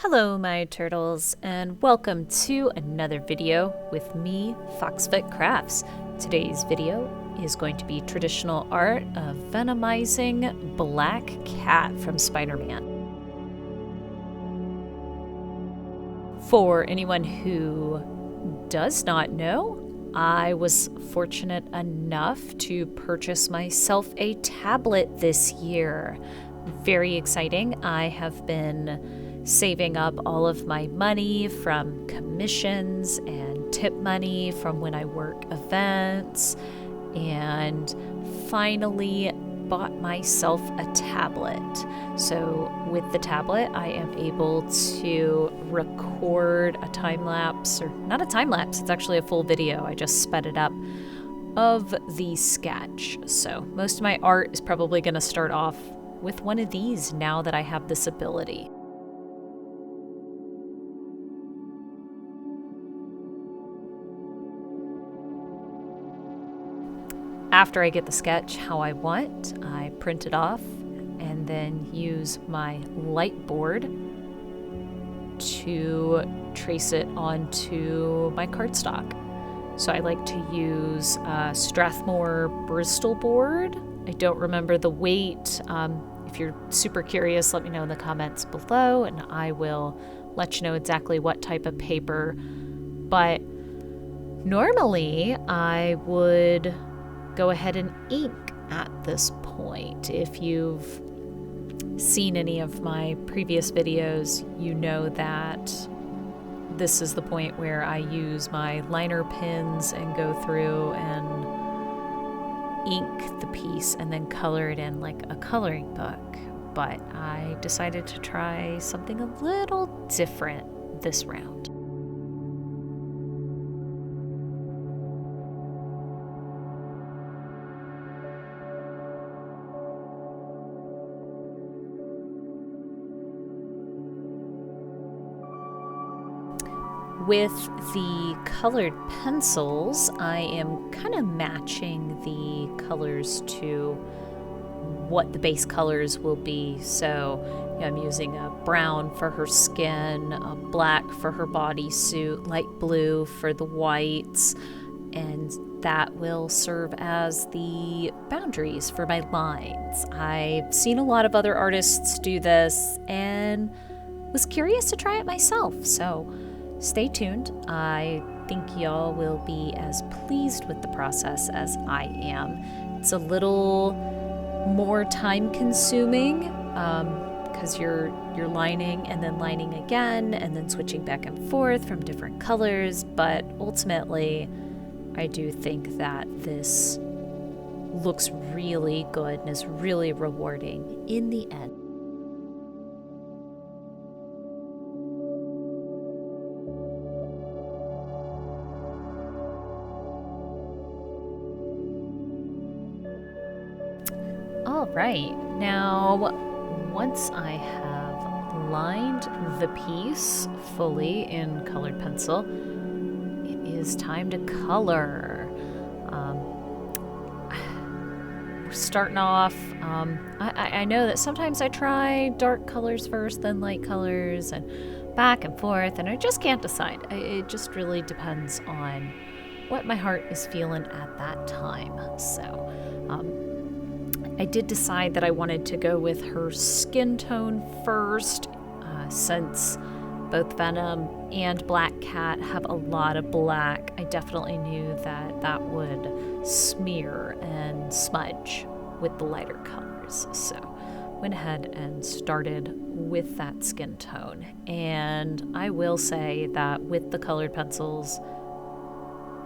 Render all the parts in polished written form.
Hello my turtles, and welcome to another video with me, Foxfoot Crafts. Today's video is going to be traditional art of Venomizing Black Cat from Spiderman. For anyone who does not know, I was fortunate enough to purchase myself a tablet this year. Very exciting. I have been saving up all of my money from commissions and tip money from when I work events, and finally bought myself a tablet. So with the tablet, I am able to record a time lapse, or not a time lapse, it's actually a full video. I just sped it up, of the sketch. So most of my art is probably going to start off with one of these now that I have this ability. After I get the sketch how I want, I print it off and then use my light board to trace it onto my cardstock. So I like to use Strathmore Bristol board. I don't remember the weight. If you're super curious, let me know in the comments below and I will let you know exactly what type of paper. But normally I would go ahead and ink at this point. If you've seen any of my previous videos, you know that this is the point where I use my liner pens and go through and ink the piece and then color it in like a coloring book. But I decided to try something a little different this round. With the colored pencils, I am kind of matching the colors to what the base colors will be. So I'm using a brown for her skin, a black for her bodysuit, light blue for the whites, and that will serve as the boundaries for my lines. I've seen a lot of other artists do this and was curious to try it myself, so stay tuned. I think y'all will be as pleased with the process as I am. It's a little more time consuming because you're lining and then lining again and then switching back and forth from different colors, but ultimately I do think that this looks really good and is really rewarding in the end. All right, now once I have lined the piece fully in colored pencil, it is time to color. We're starting off, I know that sometimes I try dark colors first, then light colors, and back and forth, and I just can't decide. It just really depends on what my heart is feeling at that time. So, I did decide that I wanted to go with her skin tone first, since both Venom and Black Cat have a lot of black. I definitely knew that that would smear and smudge with the lighter colors. So went ahead and started with that skin tone. And I will say that with the colored pencils,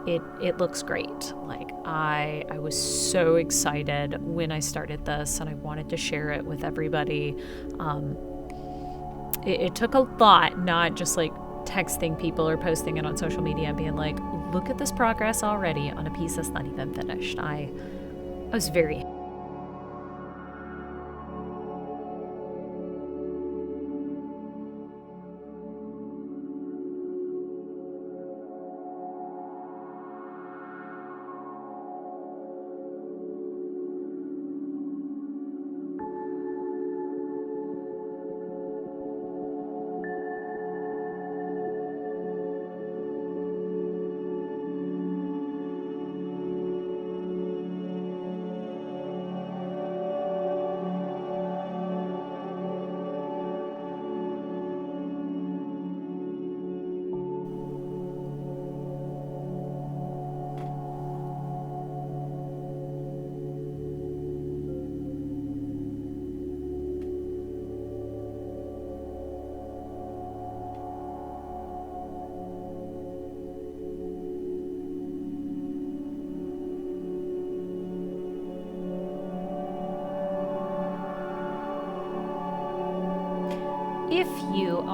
it looks great. Like I was so excited when I started this and I wanted to share it with everybody. It took a lot, not just like texting people or posting it on social media and being like, look at this progress already on a piece that's not even finished. I was very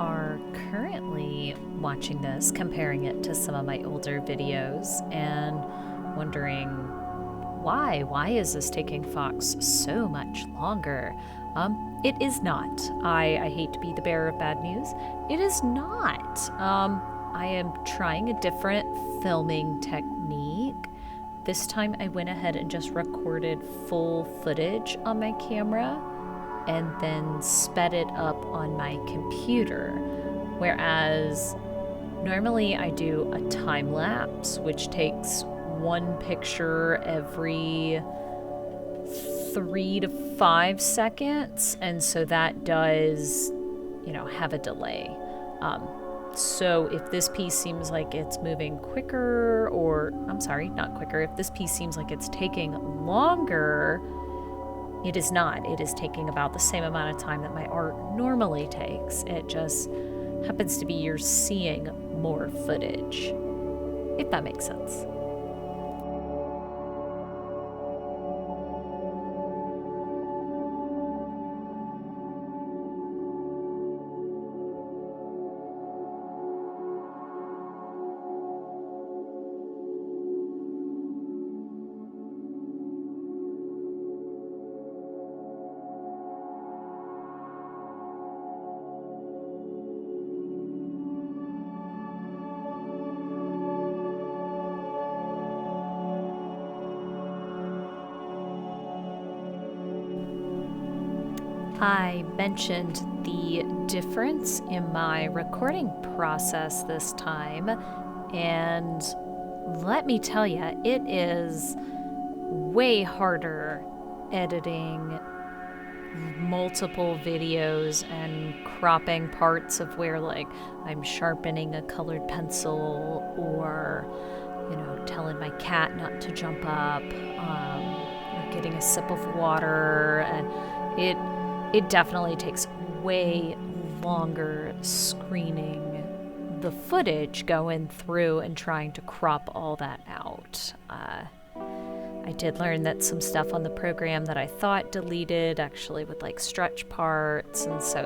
are currently watching this, comparing it to some of my older videos, and wondering why? Why is this taking Fox so much longer? It is not. I hate to be the bearer of bad news. It is not. I am trying a different filming technique. This time I went ahead and just recorded full footage on my camera and then sped it up on my computer. Whereas normally I do a time lapse, which takes one picture every 3 to 5 seconds, and so that does, have a delay. So if this piece seems like it's moving quicker, or I'm sorry, not quicker, if this piece seems like it's taking longer, it is not. It is taking about the same amount of time that my art normally takes. It just happens to be you're seeing more footage, if that makes sense. I mentioned the difference in my recording process this time, and let me tell you, it is way harder editing multiple videos and cropping parts of where, like, I'm sharpening a colored pencil or, telling my cat not to jump up, or getting a sip of water, and it definitely takes way longer screening the footage, going through and trying to crop all that out. I did learn that some stuff on the program that I thought deleted actually would like stretch parts, and so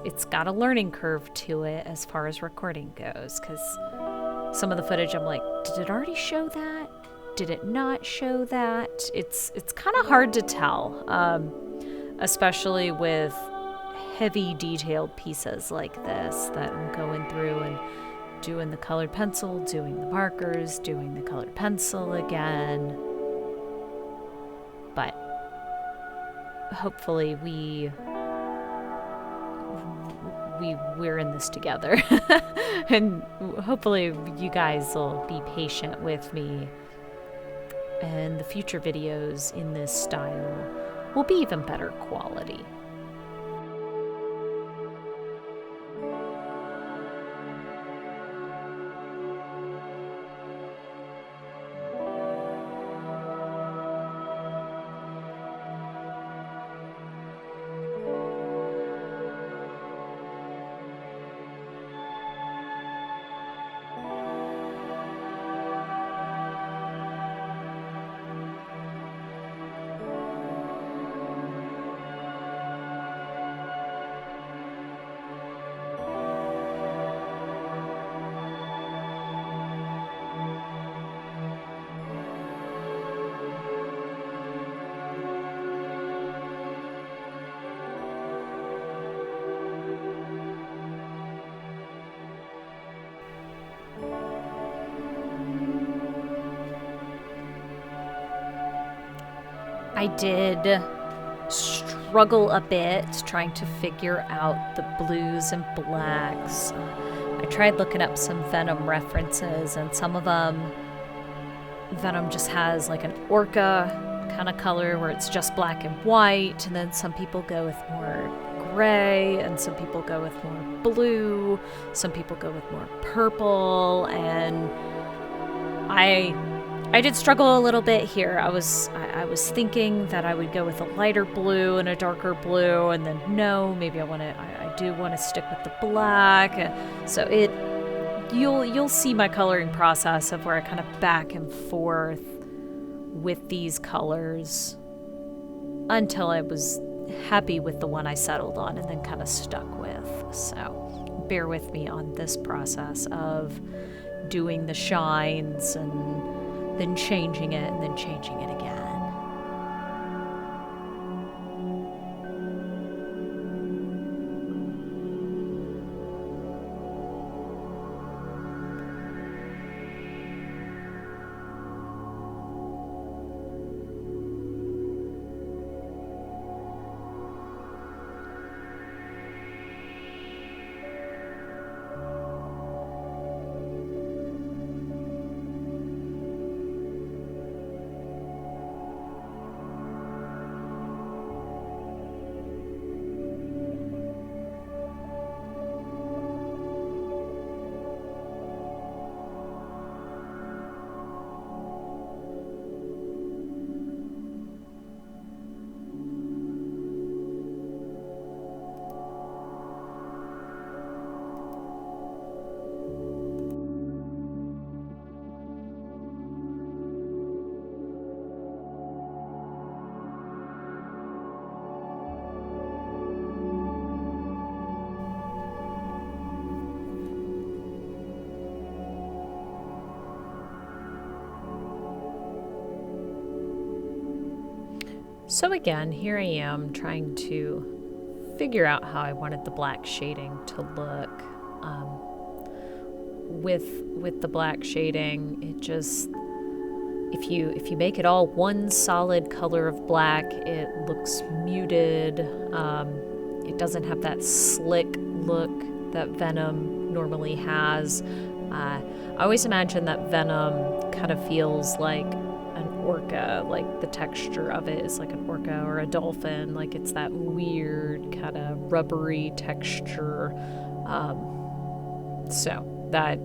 it's got a learning curve to it as far as recording goes, because some of the footage I'm like, did it already show that? Did it not show that? It's kind of hard to tell. Especially with heavy detailed pieces like this that I'm going through and doing the colored pencil, doing the markers, doing the colored pencil again. But hopefully we're in this together. And hopefully you guys will be patient with me, and the future videos in this style will be even better quality. I did struggle a bit trying to figure out the blues and blacks. I tried looking up some Venom references, and some of them, Venom just has like an orca kind of color where it's just black and white, and then some people go with more gray, and some people go with more blue, some people go with more purple, and I did struggle a little bit here. I was thinking that I would go with a lighter blue and a darker blue, and then no, maybe I do want to stick with the black. So you'll see my coloring process of where I kind of back and forth with these colors until I was happy with the one I settled on and then kind of stuck with. So bear with me on this process of doing the shines and then changing it and then changing it again. So again, here I am trying to figure out how I wanted the black shading to look. With the black shading, it just, if you make it all one solid color of black, it looks muted. It doesn't have that slick look that Venom normally has. I always imagine that Venom kind of feels like an orca, like the texture of it is like an orca or a dolphin, like it's that weird kind of rubbery texture. So that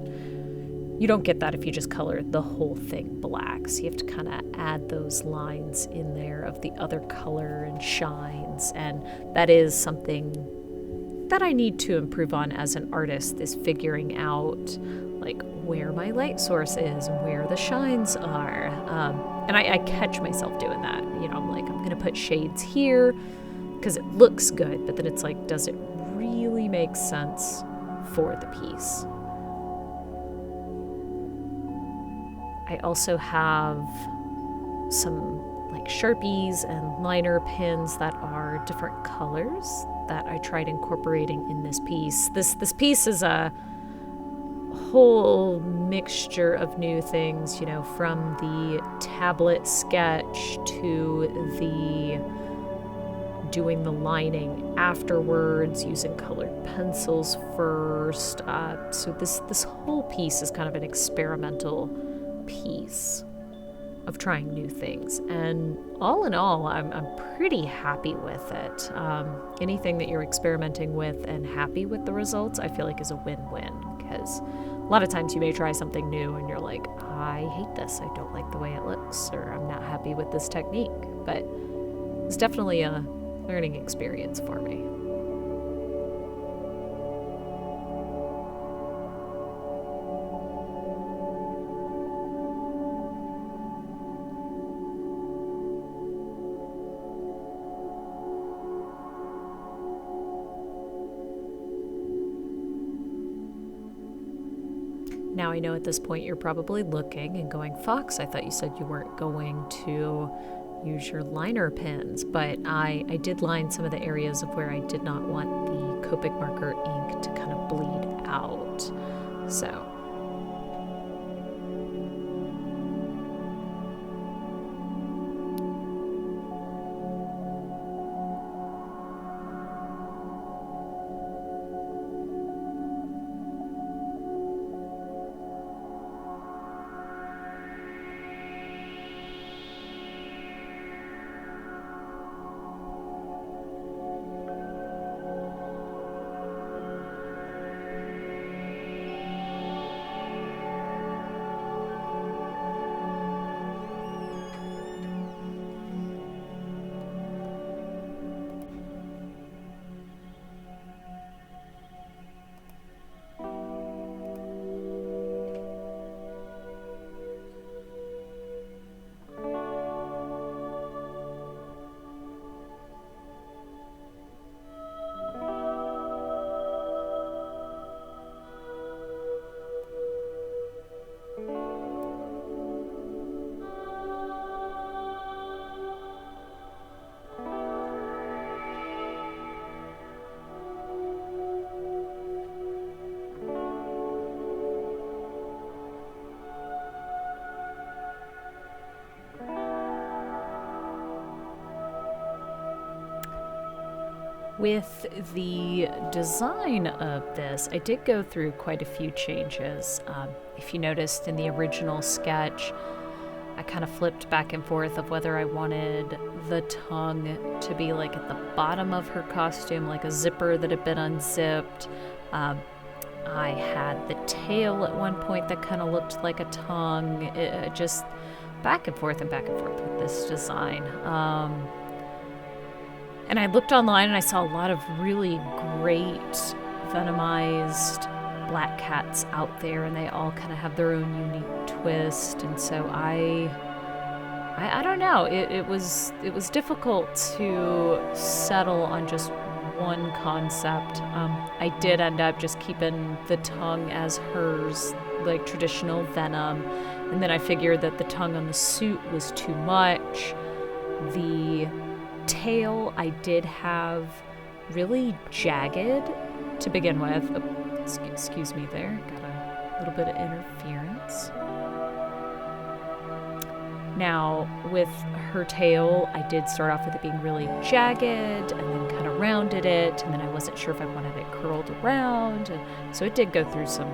you don't get that if you just color the whole thing black. So you have to kind of add those lines in there of the other color and shines, and that is something that I need to improve on as an artist, is figuring out like where my light source is and where the shines are. And I catch myself doing that. You know, I'm like, I'm gonna put shades here because it looks good, but then it's like, does it really make sense for the piece? I also have some like Sharpies and liner pins that are different colors that I tried incorporating in this piece. This piece is a whole mixture of new things, you know, from the tablet sketch to the doing the lining afterwards, using colored pencils first. So this whole piece is kind of an experimental piece of trying new things, and all in all, I'm pretty happy with it. Anything that you're experimenting with and happy with the results, I feel like is a win-win, because a lot of times you may try something new and you're like, I hate this, I don't like the way it looks, or I'm not happy with this technique. But it's definitely a learning experience for me. Now I know at this point you're probably looking and going, Fox, I thought you said you weren't going to use your liner pins, but I did line some of the areas of where I did not want the Copic marker ink to kind of bleed out. So With the design of this, I did go through quite a few changes. If you noticed in the original sketch, I kind of flipped back and forth of whether I wanted the tongue to be like at the bottom of her costume, like a zipper that had been unzipped. I had the tail at one point that kind of looked like a tongue. It just back and forth with this design. And I looked online and I saw a lot of really great venomized black cats out there, and they all kind of have their own unique twist. And so I don't know. It was difficult to settle on just one concept. I did end up just keeping the tongue as hers, like traditional Venom, and then I figured that the tongue on the suit was too much. The tail I did have really jagged to begin with. Excuse me there, got a little bit of interference. Now with her tail, I did start off with it being really jagged and then kind of rounded it, and then I wasn't sure if I wanted it curled around, and so it did go through some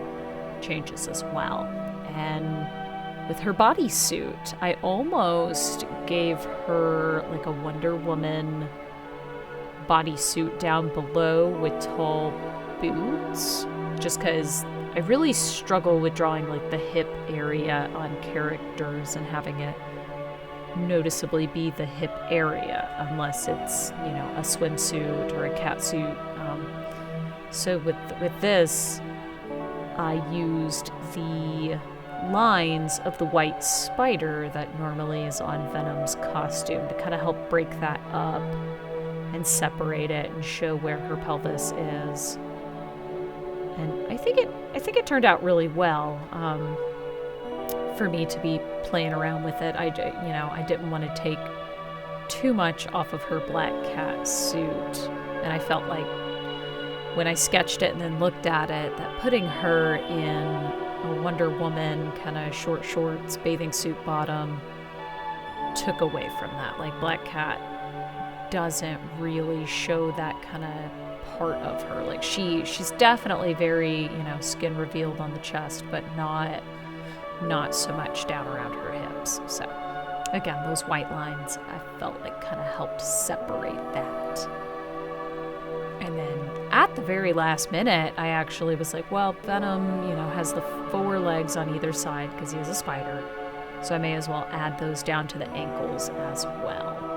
changes as well. And with her bodysuit, I almost gave her like a Wonder Woman bodysuit down below with tall boots, just because I really struggle with drawing like the hip area on characters and having it noticeably be the hip area unless it's, you know, a swimsuit or a catsuit. So with this, I used the lines of the white spider that normally is on Venom's costume to kind of help break that up and separate it and show where her pelvis is. And I think it turned out really well. For me to be playing around with it, I didn't want to take too much off of her black cat suit, and I felt like when I sketched it and then looked at it, that putting her in a Wonder Woman kind of short shorts, bathing suit bottom took away from that. Like Black Cat doesn't really show that kind of part of her. Like she's definitely very, skin revealed on the chest, but not so much down around her hips. So again, those white lines I felt like kind of helped separate that. And then at the very last minute, I actually was like, well, Venom, has the 4 legs on either side because he is a spider, so I may as well add those down to the ankles as well.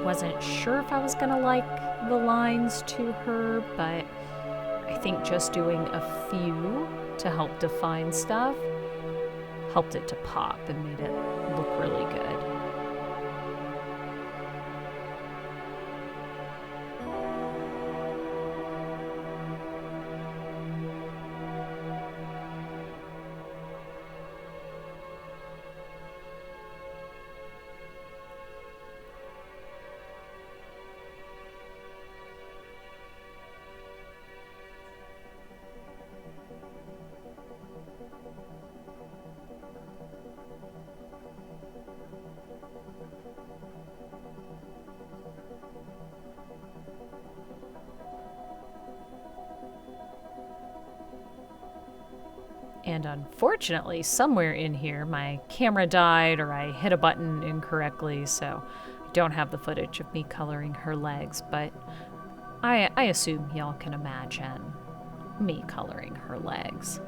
Wasn't sure if I was gonna like the lines to her, but I think just doing a few to help define stuff helped it to pop and made it look really good. And unfortunately, somewhere in here, my camera died or I hit a button incorrectly, so I don't have the footage of me coloring her legs, but I assume y'all can imagine me coloring her legs.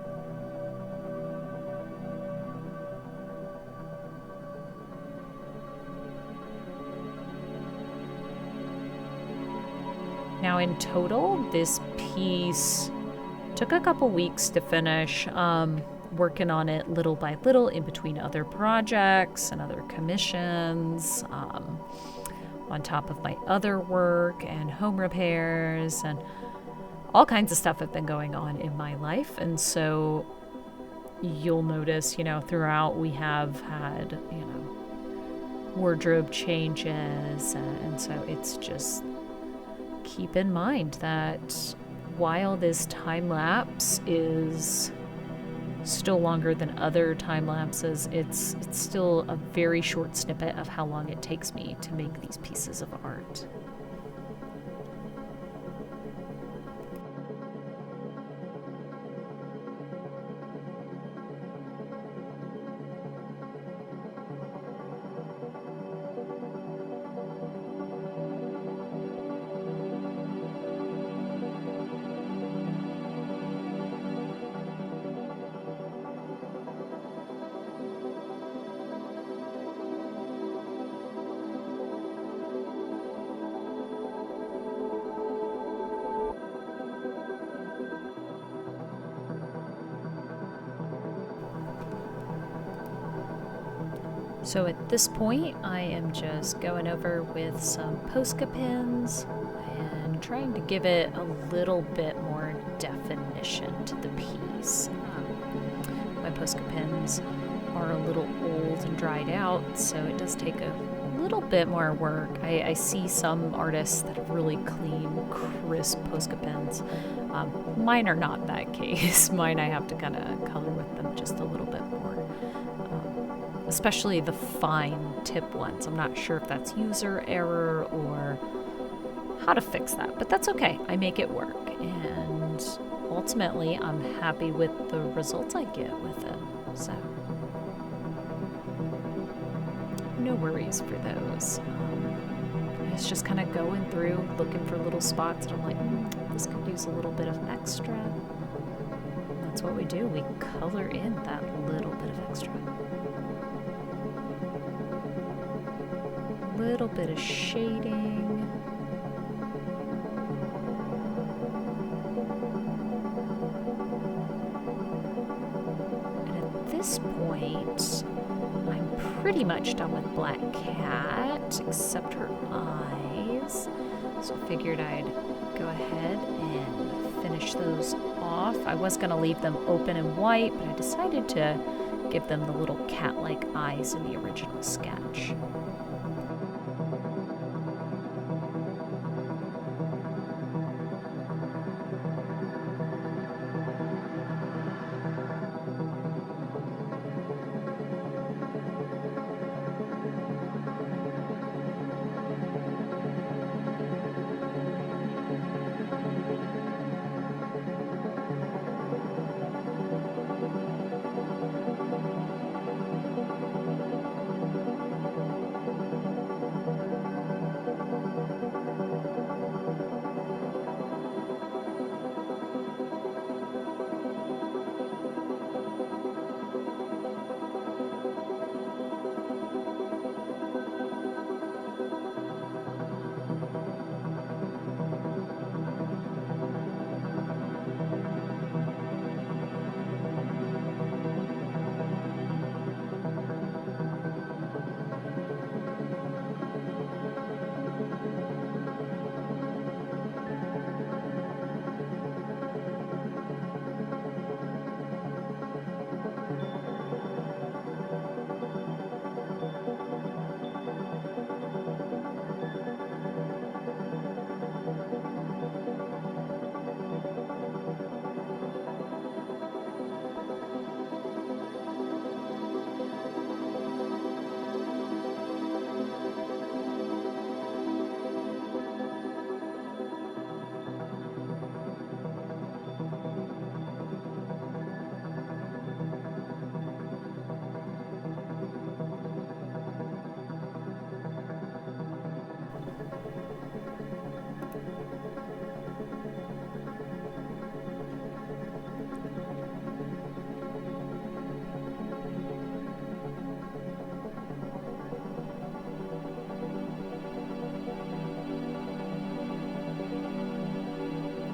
Now in total, this piece took a couple weeks to finish, working on it little by little in between other projects and other commissions, on top of my other work and home repairs and all kinds of stuff have been going on in my life. And so you'll notice, throughout we have had, wardrobe changes. And so it's just keep in mind that while this time lapse is still longer than other time lapses, it's still a very short snippet of how long it takes me to make these pieces of art. So at this point, I am just going over with some Posca pins and trying to give it a little bit more definition to the piece. My Posca pins are a little old and dried out, so it does take a little bit more work. I see some artists that have really clean, crisp Posca pins. Mine are not that case. Mine I have to kind of color with them just a little bit more. Especially the fine tip ones. I'm not sure if that's user error or how to fix that, but that's okay. I make it work, and ultimately I'm happy with the results I get with it. So no worries for those. It's just kind of going through, looking for little spots, and I'm like, this could use a little bit of extra. And that's what we do. We color in that little bit of extra. Little bit of shading. And at this point, I'm pretty much done with Black Cat, except her eyes. So I figured I'd go ahead and finish those off. I was going to leave them open and white, but I decided to give them the little cat-like eyes in the original sketch.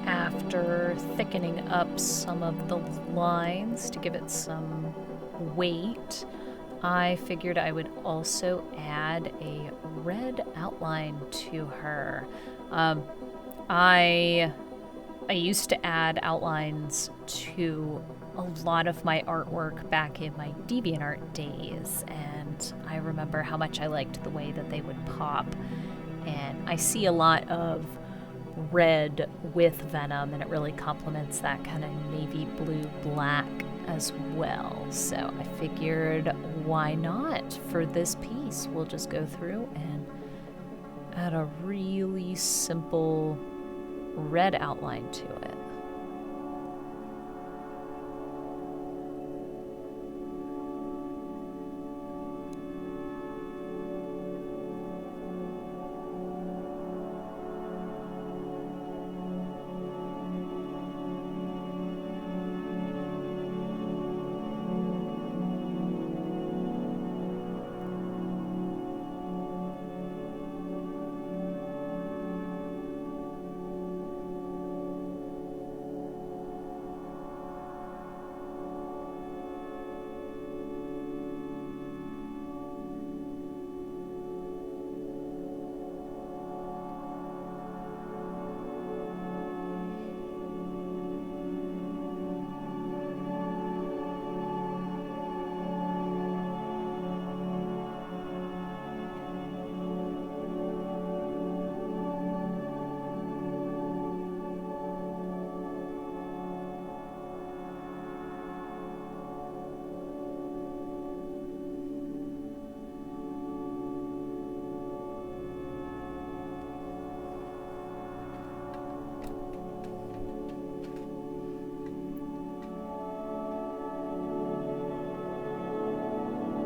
After thickening up some of the lines to give it some weight, I figured I would also add a red outline to her. I I used to add outlines to a lot of my artwork back in my DeviantArt days, and I remember how much I liked the way that they would pop. And I see a lot of red with Venom, and it really complements that kind of navy blue black as well. So I figured, why not? For this piece, we'll just go through and add a really simple red outline to it.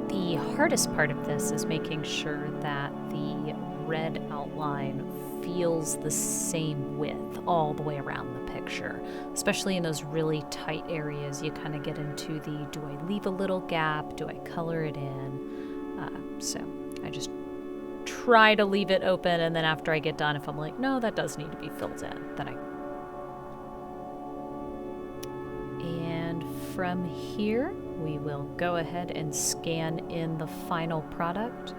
The hardest part of this is making sure that the red outline feels the same width all the way around the picture, especially in those really tight areas. You kind of get into the, do I leave a little gap? Do I color it in? So I just try to leave it open, and then after I get done, if I'm like, no, that does need to be filled in, then And from here, we will go ahead and scan in the final product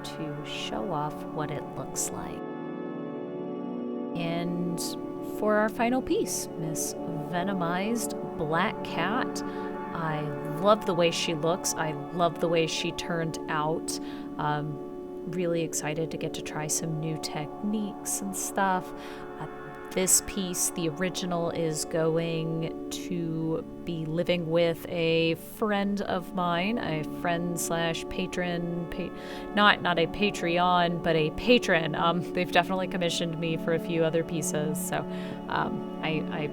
to show off what it looks like. And for our final piece, Miss Venomized Black Cat. I love the way she looks. I love the way she turned out. Really excited to get to try some new techniques and stuff. This piece, the original, is going to be living with a friend of mine, a friend slash patron, not a Patreon, but a patron. They've definitely commissioned me for a few other pieces, so I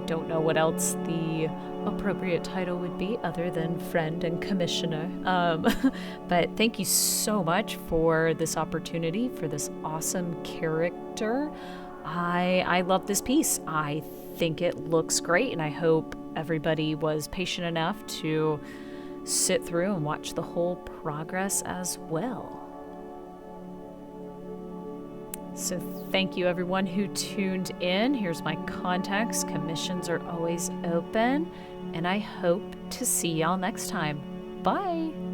don't know what else the appropriate title would be other than friend and commissioner. But thank you so much for this opportunity, for this awesome character. I love this piece. I think it looks great, and I hope everybody was patient enough to sit through and watch the whole progress as well. So thank you everyone who tuned in. Here's my contacts. Commissions are always open, and I hope to see y'all next time. Bye!